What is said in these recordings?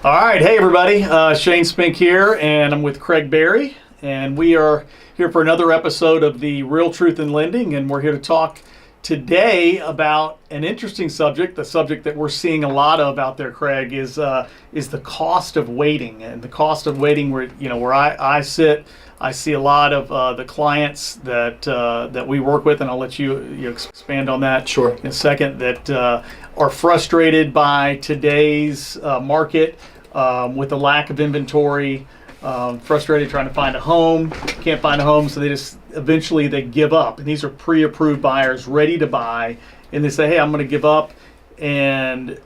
All right, hey everybody, Shane Spink here, and I'm with Craig Berry, and we are here for another episode of the Real Truth in Lending, and we're here to talk today about an interesting subject. The subject that we're seeing a lot of out there, Craig, is the cost of waiting, and the cost of waiting. Where I sit, I see a lot of the clients that we work with, and I'll let you expand on that Sure. in a second. That are frustrated by today's market. With the lack of inventory, frustrated trying to find a home, can't find a home, so eventually they give up. And these are pre-approved buyers ready to buy, and they say, "Hey, I'm going to give up," and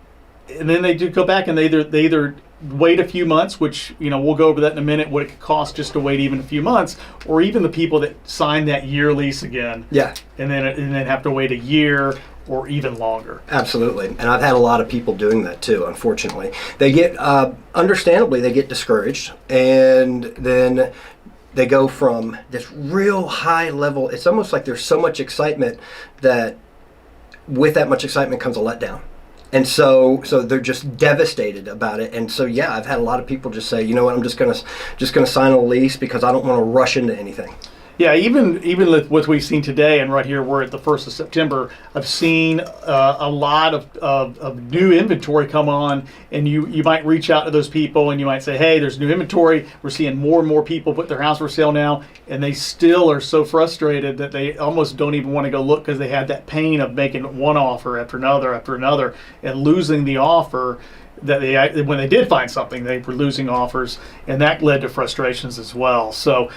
then they do go back and they either wait a few months, which we'll go over that in a minute, what it could cost just to wait even a few months, or even the people that sign that year lease again, and then have to wait a year or even longer. Absolutely. And I've had a lot of people doing that too, unfortunately. They get, understandably, they get discouraged, and then they go from this real high level. It's almost like there's so much excitement that with that much excitement comes a letdown. And so they're just devastated about it. And so, yeah, I've had a lot of people just say, you know what, I'm just gonna sign a lease because I don't want to rush into anything. Yeah, even with what we've seen today, and right here we're at the 1st of September, I've seen a lot of new inventory come on, and you might reach out to those people and you might say, hey, there's new inventory. We're seeing more and more people put their house for sale now, and they still are so frustrated that they almost don't even want to go look because they had that pain of making one offer after another and losing the offer. That when they did find something, they were losing offers, and that led to frustrations as well. So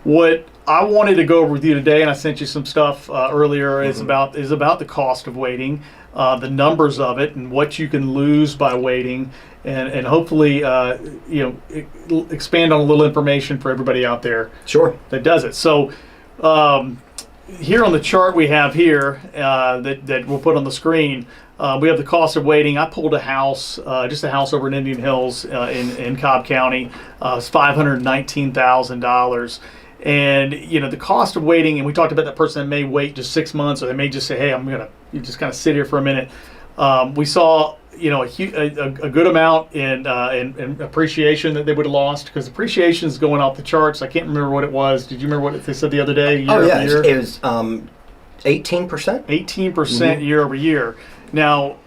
what I wanted to go over with you today, and I sent you some stuff earlier, is about the cost of waiting, the numbers of it, and what you can lose by waiting, and hopefully expand on a little information for everybody out there. Sure. That does it. So here on the chart we have here that we'll put on the screen, we have the cost of waiting. I pulled a house, just a house over in Indian Hills in Cobb County. It's $519,000. And the cost of waiting, and we talked about that person that may wait just 6 months, or they may just say, "Hey, you just kind of sit here for a minute." We saw a good amount in appreciation that they would have lost, because appreciation is going off the charts. I can't remember what it was. Did you remember what they said the other day? It was 18%. 18% year over year. Now,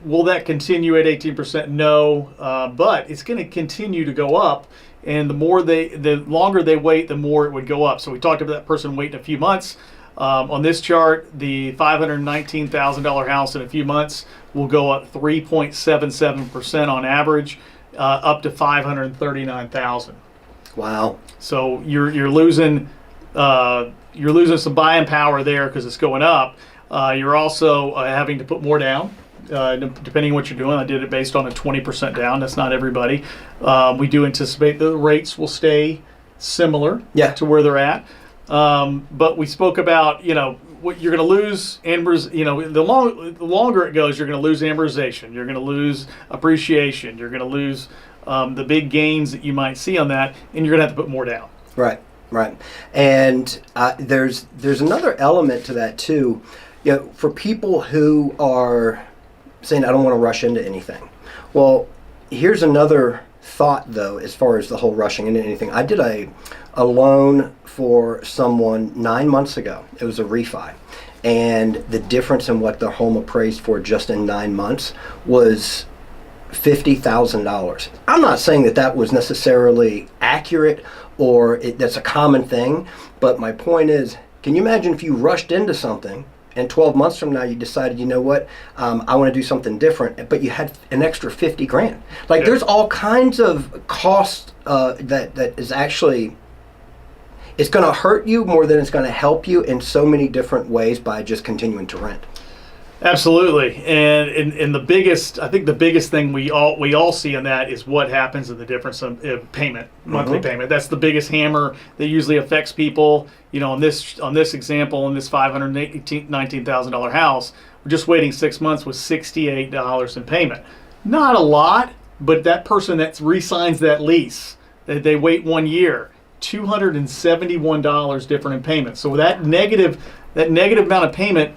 will that continue at 18%? No, but it's going to continue to go up. And the longer they wait, the more it would go up. So we talked about that person waiting a few months. On this chart, the $519,000 house in a few months will go up 3.77% on average, up to $539,000. Wow! So you're losing some buying power there because it's going up. You're also having to put more down. Depending on what you're doing. I did it based on a 20% down. That's not everybody. We do anticipate the rates will stay similar to where they're at. But we spoke about, what you're going to lose, the longer it goes, you're going to lose amortization. You're going to lose appreciation. You're going to lose the big gains that you might see on that, and you're going to have to put more down. Right. And there's another element to that too. For people who are saying, I don't want to rush into anything. Well, here's another thought, though, as far as the whole rushing into anything. I did a loan for someone 9 months ago. It was a refi. And the difference in what their home appraised for just in 9 months was $50,000. I'm not saying that was necessarily accurate or that's a common thing, but my point is, can you imagine if you rushed into something and 12 months from now you decided, you know what, I want to do something different, but you had an extra 50 grand. There's all kinds of costs that is actually, it's going to hurt you more than it's going to help you in so many different ways by just continuing to rent. Absolutely, and the biggest thing we all see in that is what happens in the difference of payment, monthly payment. That's the biggest hammer that usually affects people. On this example, in this $519,000 house, we're just waiting 6 months with $68 in payment. Not a lot, but that person that re-signs that lease, they wait 1 year, $271 different in payment. So that negative amount of payment.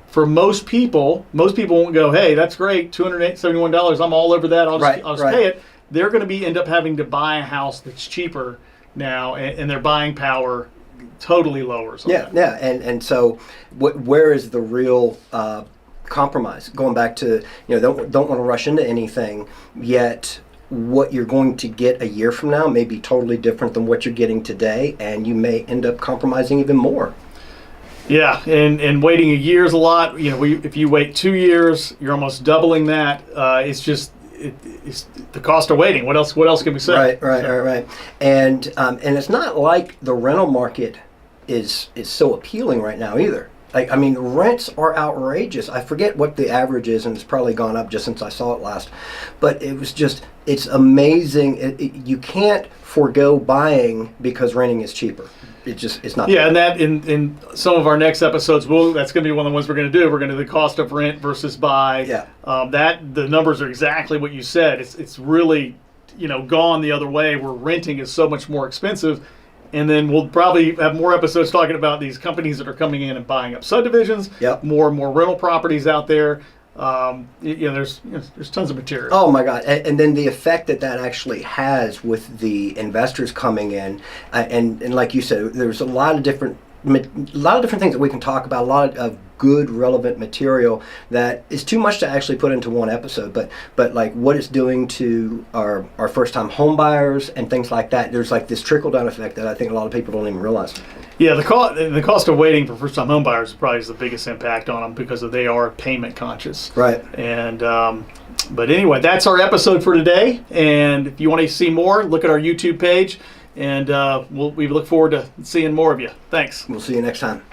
For most people won't go, hey, that's great, $271, I'm all over that, I'll just pay it. they're going to end up having to buy a house that's cheaper now, and their buying power totally lowers. Yeah, and so where is the real compromise? Going back to, don't want to rush into anything, yet what you're going to get a year from now may be totally different than what you're getting today, and you may end up compromising even more. Yeah, and waiting a year is a lot. If you wait 2 years, you're almost doubling that. It's the cost of waiting. What else can we say? Right. And it's not like the rental market is so appealing right now either. Rents are outrageous. I forget what the average is, and it's probably gone up just since I saw it last. But it's amazing. You can't forego buying because renting is cheaper. It's not. Yeah, and that in some of our next episodes, that's going to be one of the ones we're going to do. We're going to do the cost of rent versus buy. Yeah. The numbers are exactly what you said. It's really gone the other way, where renting is so much more expensive. And then we'll probably have more episodes talking about these companies that are coming in and buying up subdivisions. Yep. More and more rental properties out there. There's tons of material. Oh my God! And then the effect that actually has with the investors coming in, and like you said, there's a lot of different things that we can talk about. A lot of good, relevant material that is too much to actually put into one episode. But like what it's doing to our first-time home buyers and things like that. There's like this trickle-down effect that I think a lot of people don't even realize. Yeah, the cost of waiting for first-time home buyers probably is the biggest impact on them because they are payment conscious. Right. And but anyway, that's our episode for today. And if you want to see more, look at our YouTube page. And we look forward to seeing more of you. Thanks. We'll see you next time.